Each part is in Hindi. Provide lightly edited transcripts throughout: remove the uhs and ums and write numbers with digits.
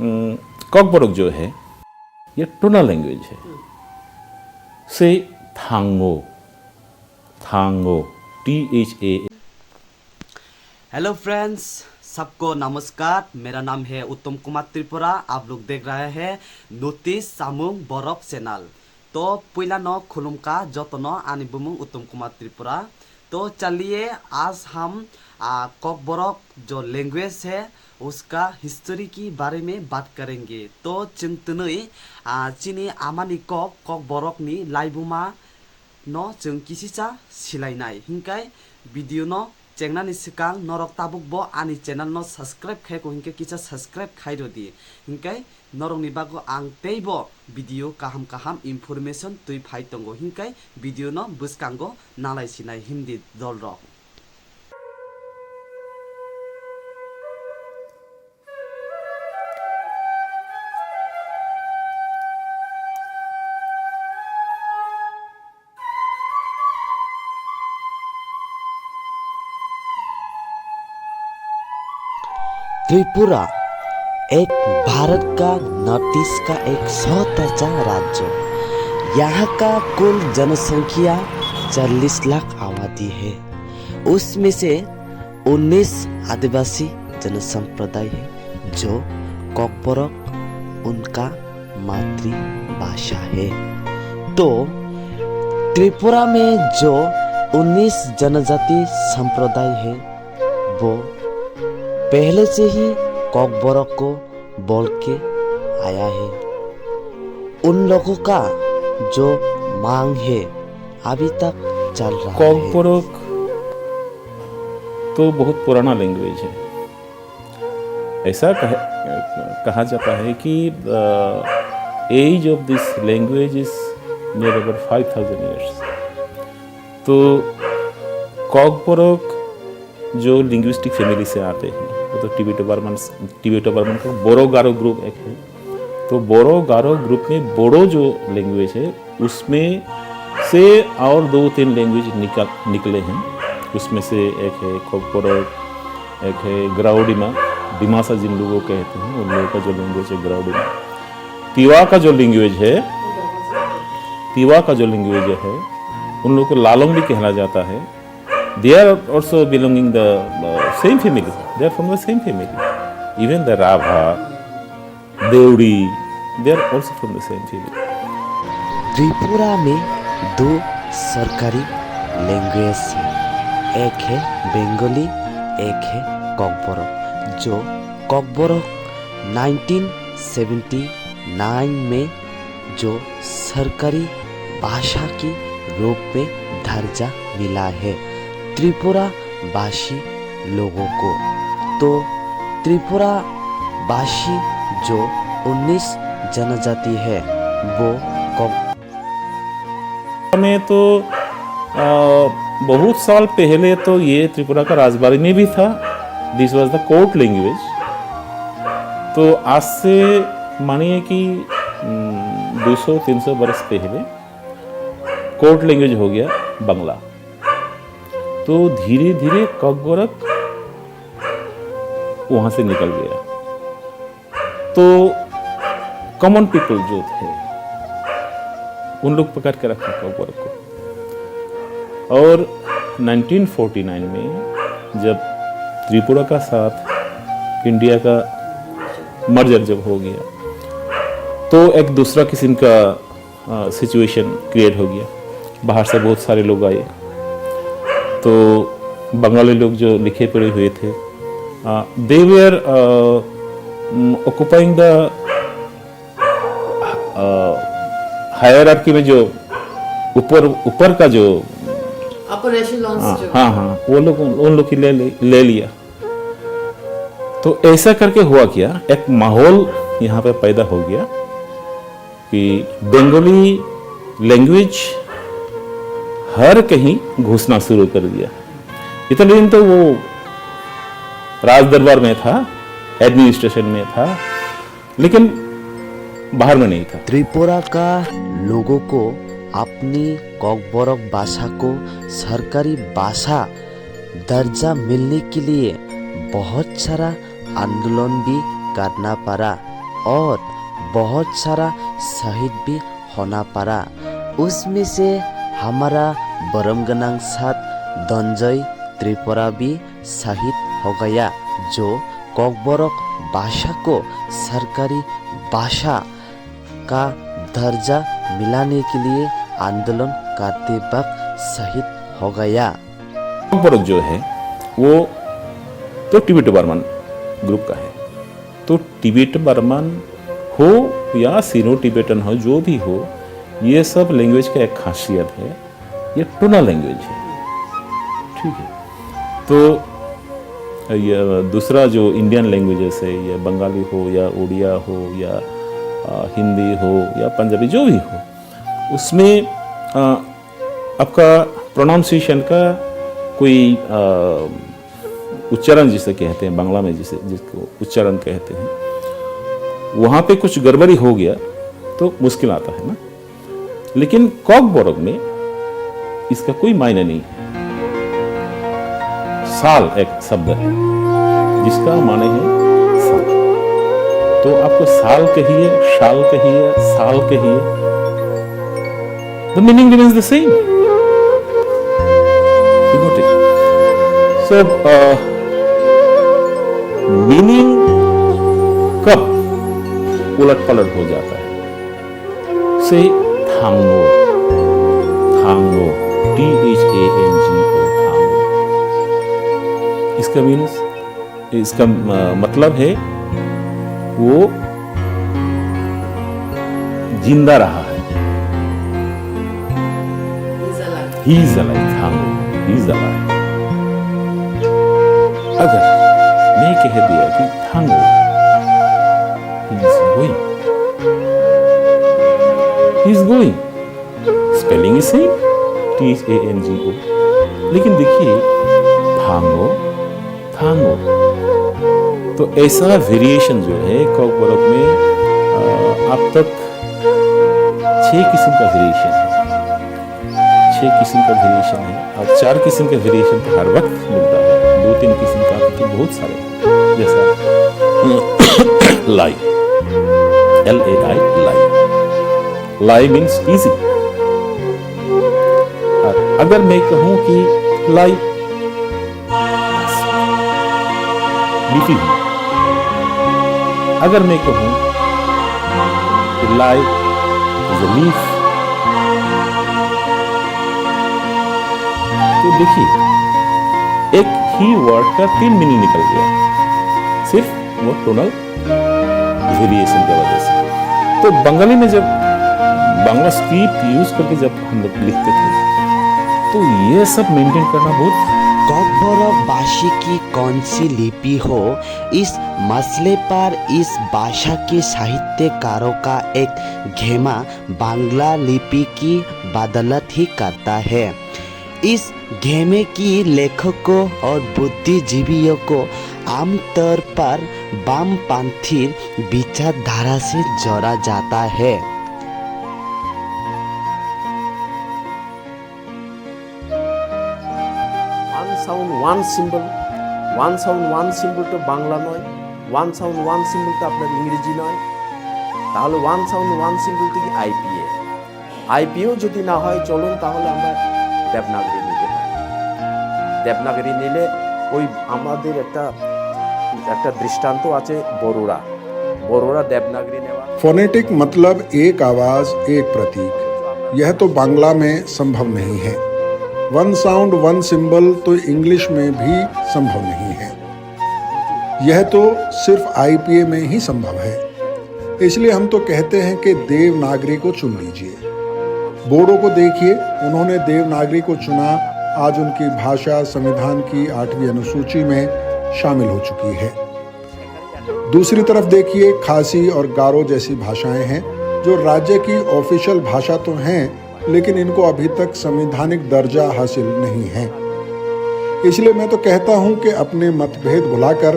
कॉकबोरोक जो है ये टोनल लैंग्वेज है। से थांगो, थांगो, THA। हेलो फ्रेंड्स, सबको नमस्कार। मेरा नाम है उत्तम कुमार त्रिपुरा। आप लोग देख रहे हैं नोटिस सामुंग बरफ चैनल। तो पहला न खुलुम का जतन आनी बुमुंग उत्तम कुमार त्रिपुरा। तो चलिए आज हम कॉकबोरोक जो लैंग्वेज है उसका हिस्ट्री की बारे में बात करेंगे। तो चिंतनई चीनी आमानी कॉकबोरोक नी लाइबुमा न जों किसिसा सिलायनाय हिंकाय भिडिअ न चेंगनानि सिगां नरक ताबुक बो आनि चैनल न सब्सक्राइब खायको हिंके किसा सब्सक्राइब खायरो दि हिंकाय नरकनि बागो आं तेइबो भिडिअ काहाम काहाम इनफरमेशन तुइ फाय तंगो हिंकाय भिडिअ न बुसकांगो नालायसिनाय हिंदी दल र। त्रिपुरा एक भारत का नॉर्थ ईस्ट का एक छोटा राज्य। यहाँ का कुल जनसंख्या 40 लाख आबादी है। उसमें से 19 आदिवासी जनसंप्रदाय है जो कॉकबोरोक उनका मातृभाषा है। तो त्रिपुरा में जो 19 जनजाति संप्रदाय है वो पहले से ही कॉकबोरोक को बोल के आया है। उन लोगों का जो मांग है अभी तक चल रहा है। कॉकबोरोक तो बहुत पुराना लैंग्वेज है। ऐसा कहा जाता है कि age of this language is near about 5000 years. तो कॉकबोरोक जो लिंग्विस्टिक फैमिली से आते हैं वो तो टिबेटो बर्मन का बोरो गारो ग्रुप एक है। तो बोरो गारो ग्रुप में बोडो जो लैंग्वेज है उसमें से और 2-3 लैंग्वेज निकले हैं। उसमें से एक है कॉकबोरोक, एक है ग्राउडिमा, दिमासा जिन लोगों को कहते हैं उन लोगों का जो लैंग्वेज है ग्राउडिमा। तिवा का जो लैंग्वेज है उन लोगों को लालोंग भी कहला जाता है। They are also belonging the same family. They are from the same family. Even the Rabha, Deuri, they are also from the same family. Tripura में 2 सरकारी लैंग्वेज है। एक है बंगाली, एक है कॉकबोरोक। जो कॉकबोरोक 1979 में जो सरकारी भाषा के रूप में दर्जा मिला है त्रिपुरा भाषी लोगों को। तो त्रिपुरा भाषी जो 19 जनजाति है वो में तो बहुत साल पहले तो ये त्रिपुरा का राजबारी में भी था। This was the court language. तो आज से मानिए कि 200-300 बरस पहले कोर्ट लैंग्वेज हो गया बांग्ला। तो धीरे धीरे कॉकबोरोक वहां से निकल गया। तो कॉमन पीपल जो थे उन लोग पकड़ के रखा कॉकबोरोक को। और 1949 में जब त्रिपुरा का साथ इंडिया का मर्जर जब हो गया तो एक दूसरा किस्म का सिचुएशन क्रिएट हो गया। बाहर से बहुत सारे लोग आए। तो बंगाली लोग जो लिखे पढ़े हुए थे दे वर ऑक्युपाइंग द हायरार्की में जो ऊपर का जो हाँ वो लोग उन लोग की ले लिया। तो ऐसा करके हुआ क्या, एक माहौल यहाँ पे पैदा हो गया कि बंगाली लैंग्वेज हर कहीं घुसना शुरू कर दिया। इतने दिन तो वो राज दरबार में था, एडमिनिस्ट्रेशन में था, लेकिन बाहर में नहीं था। त्रिपुरा का लोगों को अपनी कॉकबोरोक भाषा को सरकारी भाषा दर्जा मिलने के लिए बहुत सारा आंदोलन भी करना पड़ा। और बहुत सारा शहीद भी होना पड़ा। उसमें से हमारा बरमगनांग साथ धनंजय त्रिपुरा भी शहीद हो गया, जो ककबरक भाषा को सरकारी भाषा का दर्जा मिलाने के लिए आंदोलन करते वक्त शहीद हो गया। ककबरक जो है वो तो टिबेटो बर्मन ग्रुप का है। तो टिबेटो बर्मन हो या सिनो टिबेटन हो, जो भी हो, ये सब लैंग्वेज का एक खासियत है, ये टोनल लैंग्वेज है। ठीक है, तो ये दूसरा जो इंडियन लैंग्वेजेस है, या बंगाली हो या उड़िया हो या हिंदी हो या पंजाबी, जो भी हो, उसमें आपका प्रोनाउंसिएशन का कोई उच्चारण जिसे कहते हैं बांग्ला में, जिसको उच्चारण कहते हैं, वहाँ पे कुछ गड़बड़ी हो गया तो मुश्किल आता है ना। लेकिन ककबरक में इसका कोई मायने नहीं है। साल एक शब्द है जिसका माने है साल, तो आपको साल कहिए, शाल कहिए, साल कहिए, the meaning remains the same. So, meaning कब उलट पलट हो जाता है? से थांगो, थांगो, THANGO, थांगो। इसका मीन्स, इसका मतलब है वो जिंदा रहा है। He is alive, थांगो, he is alive। अगर मैं कह दिया कि थांगो, he is going, spelling is same, THANGO, लेकिन देखिए थांगो, थांगो, तो ऐसा वेरिएशन जो है ककबरक में अब तक 6 किस्म का वेरिएशन है, 6 किस्म का वेरिएशन है, और 4 किस्म का वेरिएशन तो हर वक्त मिलता है, 2-3 किस्म का तो बहुत सारे, जैसा लाई, LAI, लाई, लाई मीन्स इजी। अगर मैं कहूं कि लाई मीठी हूं, अगर मैं कहूं कि लाई इज अ लीफ, तो देखिए एक ही वर्ड का 3 मीनिंग निकल गया, सिर्फ वो टोनल वेरिएशन की वजह से। तो बंगाली में जब बांग्ला स्क्रिप्ट यूज करके जब हम लोग लिखते थे, तो ये सब मेंटेन करना बहुत। ककबरक भाषा की कौन सी लिपि हो, इस मसले पर इस भाषा के साहित्यकारों का एक घेमा बांग्ला लिपि की बदौलत ही करता है। इस घेमे की लेखकों और बुद्धिजीवियों को आमतौर पर वामपंथी विचारधारा से जोड़ा जाता है। ওয়ান সাউন্ড ওয়ান সিম্বল তো বাংলা নয়, ওয়ান সাউন্ড ওয়ান সিম্বল তো আপনার ইংরেজি নয়, তাহলে ওয়ান সাউন্ড ওয়ান সিম্বল থেকে আইপিএ, আইপিএও যদি না হয় চলুন তাহলে আমরা দেবনাগরী নিতে পারি। দেবনাগরী নিলে ওই আমাদের একটা দৃষ্টান্ত আছে বড়োরা, বড়োরা দেবনাগরী নেওয়া। फोनेटिक मतलब एक आवाज एक प्रतीक, यह तो बांग्ला में संभव नहीं है। वन साउंड वन सिंबल तो इंग्लिश में भी संभव नहीं है। यह तो सिर्फ आईपीए में ही संभव है। इसलिए हम तो कहते हैं कि देवनागरी को चुन लीजिए। बोडो को देखिए, उन्होंने देवनागरी को चुना। आज उनकी भाषा संविधान की 8वीं अनुसूची में शामिल हो चुकी है। दूसरी तरफ देखिए, खासी और गारो जैसी भाषाएं हैं जो राज्य की ऑफिशियल भाषा तो हैं, लेकिन इनको अभी तक संवैधानिक दर्जा हासिल नहीं है। इसलिए मैं तो कहता हूं कि अपने मतभेद भुलाकर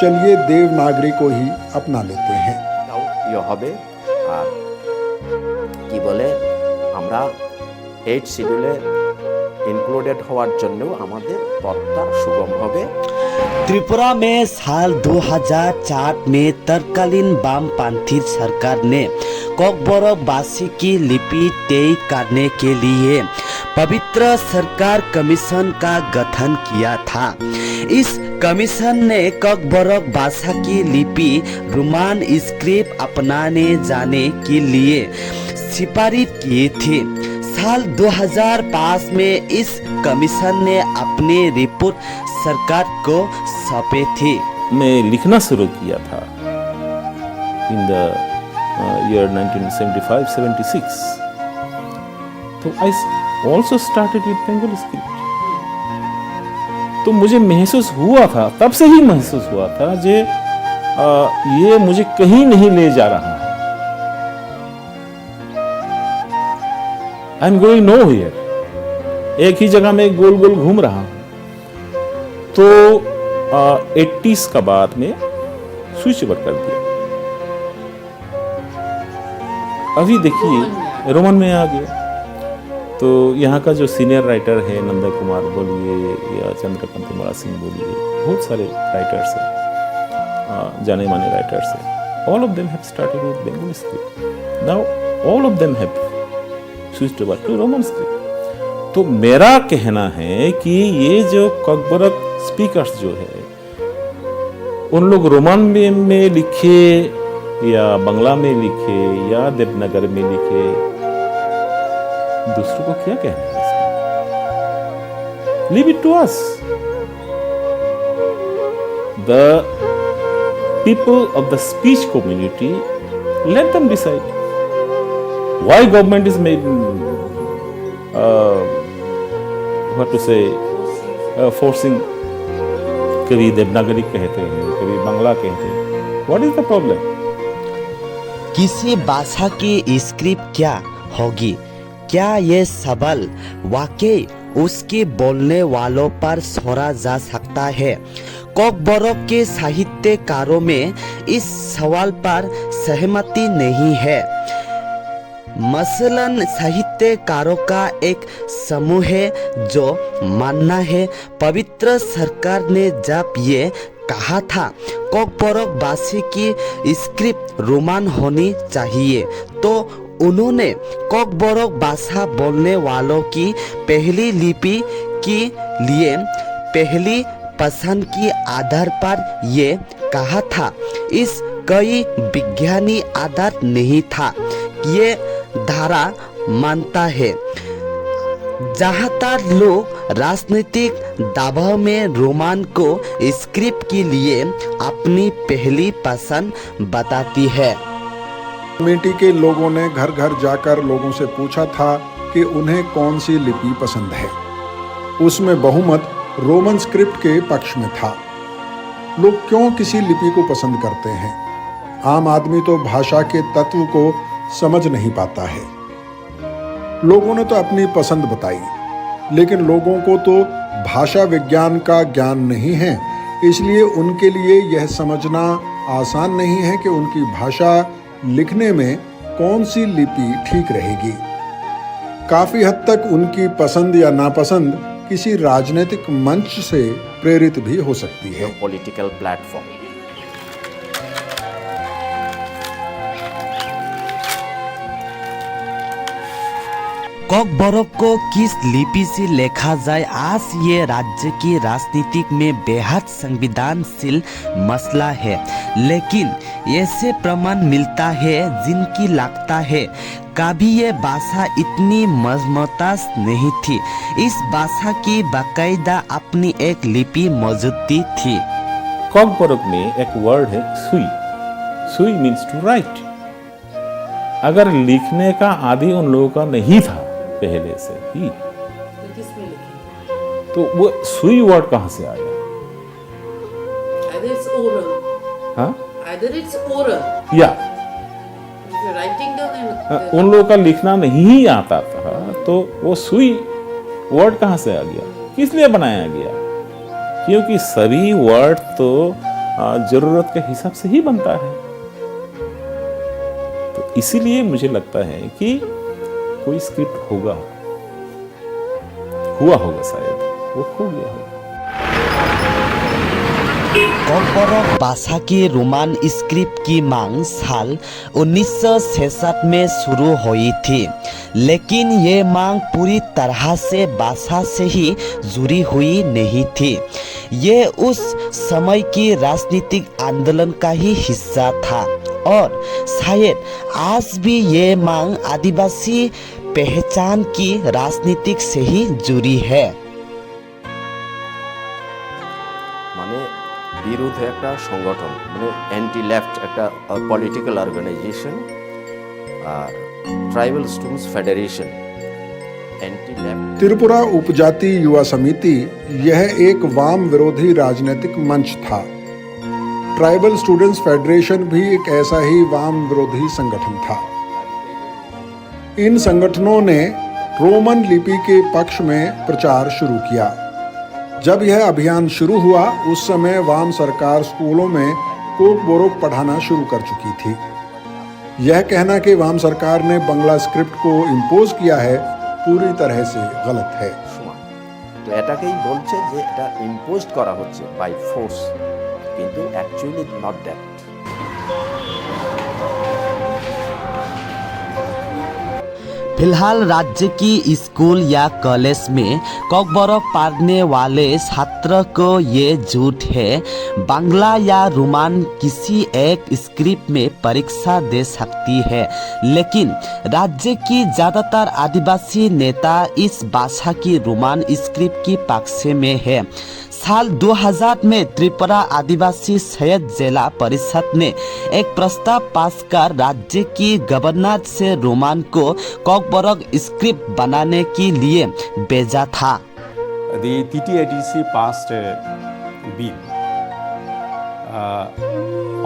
चलिए देवनागरी को ही अपना लेते हैं। ইয়ে হবে আর কি বলে আমরা 8 শিডিউলে ইনক্লুডেড হওয়ার জন্যও আমাদের পথটা সুগম হবে। त्रिपुरा में साल 2004 में तत्कालीन वामपंथी सरकार ने कॉकबोरोक-वासी की लिपि तय करने के लिए पवित्र सरकार कमीशन का गठन किया था। इस कमीशन ने कॉकबोरोक भाषा की लिपि रोमन स्क्रिप्ट अपनाने जाने के लिए सिफारिश की थी। साल 2005 में इस कमीशन ने अपनी रिपोर्ट सरकार को सौंपी थी। मैं लिखना शुरू किया था इन द ईयर 1975-76, तो I also started with Bengali script. तो मुझे महसूस हुआ था, तब से ही महसूस हुआ था जे ये मुझे कहीं नहीं ले जा रहा है। I am going nowhere, एक ही जगह में गोल गोल घूम रहा हूं। तो 80s का बाद में स्विच ओवर कर दिया। अभी देखिए रोमन में आ गया। तो यहाँ का जो सीनियर राइटर है, नंदा कुमार बोलिए या चंद्रकांत कुमार सिंह बोलिए, बहुत सारे राइटर्स हैं, जाने माने राइटर्स हैं। All of them have started with Bengali script. Now all of them have switched over to Roman script. तो मेरा कहना है कि ये जो कॉकबोरोक स्पीकर्स जो है, उन लोग रोमन में लिखे या बंगला में लिखे या देवनागरी में लिखे, दूसरों को क्या कहना है इसमें? Leave it to us. The people of the speech community, let them decide. Why government is making what to say, forcing, कभी देवनागरी कहते हैं, कभी बांग्ला कहते हैं। What is the problem? किसी भाषा की स्क्रिप्ट क्या होगी? क्या ये सवाल वाकई उसके बोलने वालों पर छोड़ा जा सकता है? कॉकबोरोक के साहित्यकारों में इस सवाल पर सहमति नहीं है। मसलन साहित्यकारों का एक समूह है जो मानना है पवित्र सरकार ने जब ये कहा था कॉकबोरोक भाषा की स्क्रिप्ट रोमन होनी चाहिए, तो उन्होंने कॉकबोरोक भाषा बोलने वालों की पहली लिपि के लिए पहली पसंद के आधार पर ये कहा था। इस कोई विज्ञानी आधार नहीं था। ये धारा मानता है ज्यादातर लोग राजनीतिक दबाव में रोमन को स्क्रिप्ट के लिए अपनी पहली पसंद बताती है। कमेटी के लोगों ने घर घर जाकर लोगों से पूछा था कि उन्हें कौन सी लिपि पसंद है। उसमें बहुमत रोमन स्क्रिप्ट के पक्ष में था। लोग क्यों किसी लिपि को पसंद करते हैं? आम आदमी तो भाषा के तत्व को समझ नहीं पाता है। लोगों ने तो अपनी पसंद बताई, लेकिन लोगों को तो भाषा विज्ञान का ज्ञान नहीं है, इसलिए उनके लिए यह समझना आसान नहीं है कि उनकी भाषा लिखने में कौन सी लिपि ठीक रहेगी। काफी हद तक उनकी पसंद या नापसंद किसी राजनीतिक मंच से प्रेरित भी हो सकती है। Political platform. कॉकबोरोक को किस लिपि से लिखा जाए, आज ये राज्य की राजनीति में बेहद संवेदनशील मसला है, लेकिन ऐसे प्रमाण मिलता है जिनकी लगता है कभी ये भाषा इतनी मजबूत नहीं थी। इस भाषा की बाकायदा अपनी एक लिपि मौजूद थी। कॉकबोरोक में एक वर्ड है सुई। सुई मीन्स टू राइट। अगर लिखने का आदि उन लोगों का नहीं था पहले से ही, तो वो सुई वर्ड कहां से आया? Either it's oral. हाँ? Either it's oral. या If you're writing down and उन लोगों का लिखना नहीं आता था, तो वो सुई वर्ड कहां से आ गया? किस लिए बनाया गया? क्योंकि सभी वर्ड तो जरूरत के हिसाब से ही बनता है। तो इसीलिए मुझे लगता है कि कोई स्क्रिप्ट होगा, हुआ होगा शायद, वो खो गया होगा। कॉकबरॉक भाषा की रोमान स्क्रिप्ट की मांग साल 1966 में शुरू हुई थी, लेकिन ये मांग पूरी तरह से भाषा से ही जुड़ी हुई नहीं थी। ये उस समय की राजनीतिक आंदोलन का ही हिस्सा था और शायद आज भी ये मांग आदिवासी पहचान की राजनीतिक से ही जुड़ी है। মানে বিরোধী একটা সংগঠন, মানে অ্যান্টি লেফট একটা পলিটিক্যাল অর্গানাইজেশন, আর tribal students federation anti left. Tripura Upajati Yuva समिति यह एक वाम विरोधी राजनीतिक मंच था। ट्राइबल स्टूडेंट्स फेडरेशन भी एक ऐसा ही वाम विरोधी संगठन था। इन संगठनों ने रोमन लिपि के पक्ष में प्रचार शुरू किया। जब यह अभियान शुरू हुआ उस समय वाम सरकार स्कूलों में कोकबोरोक पढ़ाना शुरू कर चुकी थी। यह कहना कि वाम सरकार ने बांग्ला स्क्रिप्ट को इम्पोज किया है पूरी तरह से गलत है। সময় তো এটাকেই বলছে যে এটা ইম্পোজড করা হচ্ছে বাই ফোর্স, কিন্তু অ্যাকচুয়ালি নট দ্যাট। फिलहाल राज्य की स्कूल या कॉलेज में कॉकबरॉक पढ़ने वाले छात्र को ये झूठ है बांग्ला या रोमान किसी एक स्क्रिप्ट में परीक्षा दे सकती है, लेकिन राज्य की ज़्यादातर आदिवासी नेता इस भाषा की रोमान स्क्रिप्ट की पक्ष में है। साल 2000 में त्रिपुरा आदिवासी सैयद जिला परिषद ने एक प्रस्ताव पास कर राज्य की गवर्नर से रोमान को कॉकबरॉक स्क्रिप्ट बनाने के लिए भेजा था। The TTADC passed a bill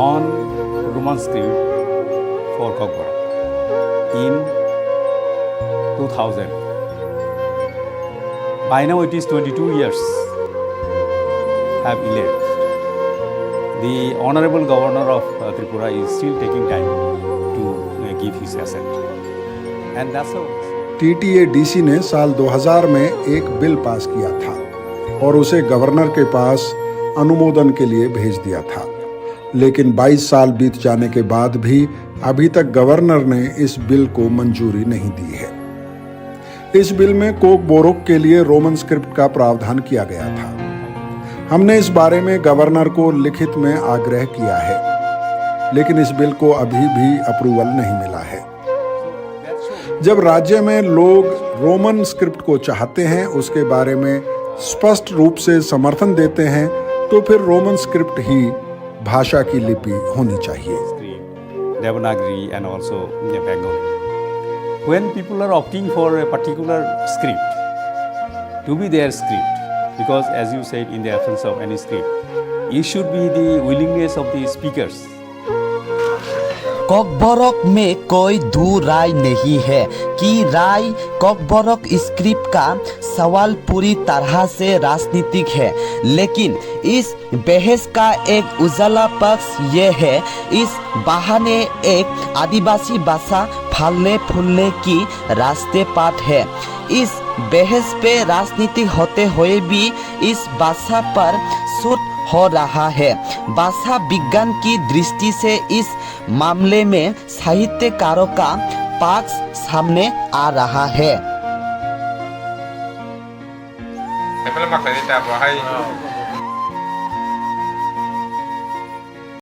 on Roman script for Cockburn in 2000. By now it is 22 years have elapsed. The Honorable Governor of Tripura is still taking time to give his assent. And that's how. TTADC ने साल 2000 में एक बिल पास किया था और उसे गवर्नर के पास अनुमोदन के लिए भेज दिया था, लेकिन 22 साल बीत जाने के बाद भी अभी तक गवर्नर ने इस बिल को मंजूरी नहीं दी है। इस बिल में कोकबोरोक के लिए रोमन स्क्रिप्ट का प्रावधान किया गया था। हमने इस बारे में गवर्नर को लिखित में आग्रह किया है, लेकिन इस बिल को अभी भी अप्रूवल नहीं मिला है। जब राज्य में लोग रोमन स्क्रिप्ट को चाहते हैं, उसके बारे में स्पष्ट रूप से समर्थन देते हैं, तो फिर रोमन स्क्रिप्ट ही भाषा की लिपि होनी चाहिए। Devanagari and also Bengali. When people are opting for a particular script to be their script, because as you said, in the absence of any script, it should be the willingness of the speakers. कॉकबरॉक में कोई दो राय नहीं है कि राय कॉकबरॉक स्क्रिप्ट का सवाल पूरी तरह से राजनीतिक है, लेकिन इस बहस का एक उजाला पक्ष ये है इस बहाने एक आदिवासी भाषा फलने फूलने की रास्ते पात है। इस बहस पे राजनीतिक होते हुए भी इस भाषा पर शूट हो रहा है। भाषा विज्ञान की दृष्टि से इस मामले में साहित्यकारों का पक्ष सामने आ रहा है।